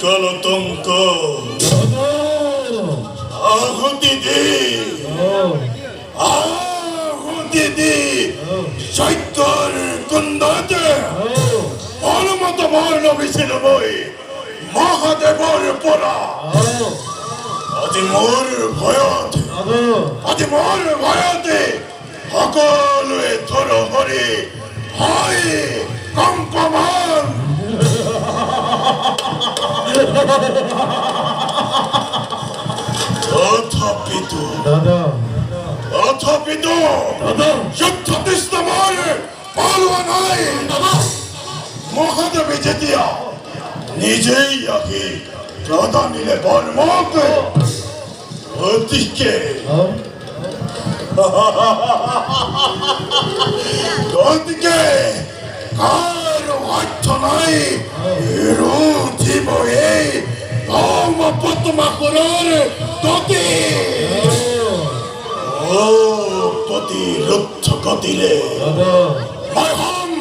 গণতন্ত্র আহুতি দি সৈত্যর কুন্দতে অনুমত বর্ণ বিছিল বই মহাদেবর পরা আজি মোর ভয়তে সকলোৱে থৰ হৰি হয় কম্পমান তথাপিতো যুদ্ধ মোৰ পালোৱা নাই মহাদেৱে যেতিয়া নিজেই আহি প্ৰদানিলে বৰ্মক গতিকে কাৰো অৰ্থ নাই ৰুধিব এই পদ্মাসুৰৰ গতি প্ৰতিৰোধ গতিৰে মই হম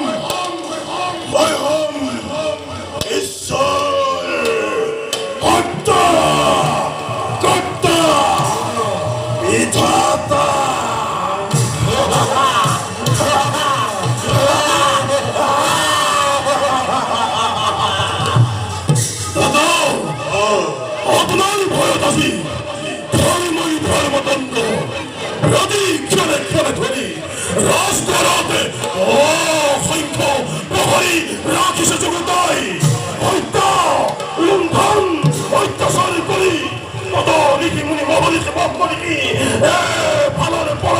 ঈশ্বৰ কৰ্তা বিধাতা রাজগড়াতে অসংখ্য প্রহরী রাখিছে জগতাই হত্যা লুণ্ঠন অত্যাচার করি কত ঋষি মুনি মহরিষি ব্রহ্মঋষি ফালন পর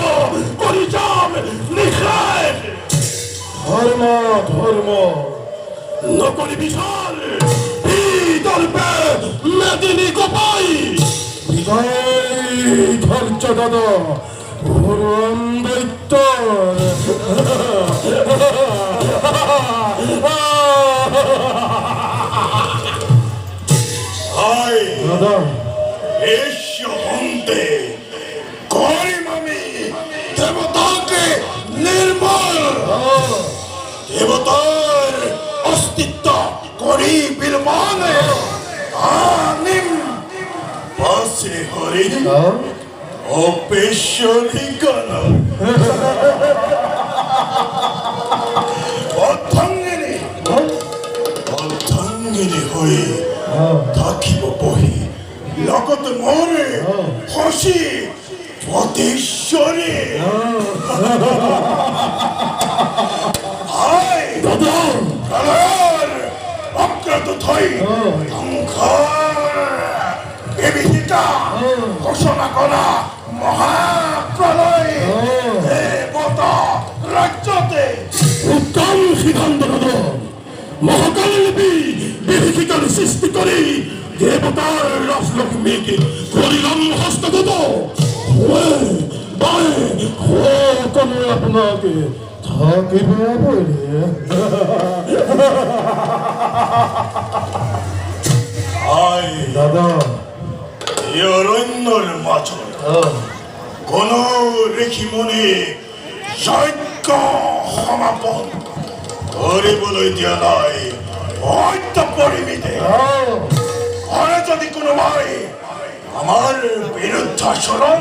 করি যাম নিঃশ্বাস ধর্ম নকলি বিশাল বিদর্পে মেদিনী গোপাই বিজয় ধৈর্য দাদা দৈত্য হন্তে করিম আমি দেবতাকে নির্মল দেবতার অস্তিত্ব করি বিলমানে আনিম বাসে হরি অপেশ্বরী গণ অর্ধাঙ্গিনী হয়ে থাকিব বহি লগত মোরে হসি পতেশ্বরী বিরুদ্ধে ধ্বংসৰ বিভীষিকা ঘোষণা কৰা মহাপ্ৰলয় দেৱতা ৰাজ্যতে উত্তম সিদ্ধান্ত মহাকাল লিপি বিভীষিকার সৃষ্টি করে দেবতার রাজলক্ষ্মীকে করিলাম হস্তগত সকলে আপনাকে থাকিবে বলে আই দাদা এই অৰণ্যৰ মাজত কোনো ঋষিমুনি যজ্ঞ সমাপন কৰিবলৈ দিয়া নাই সত্য পৰিমিতে ঘৰে যদি কোনোবাই আমাৰ বিৰুদ্ধাচৰণ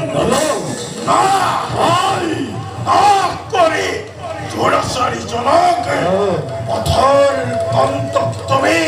কৰি দুৰাচাৰীজনক পথৰ অন্তত তুমি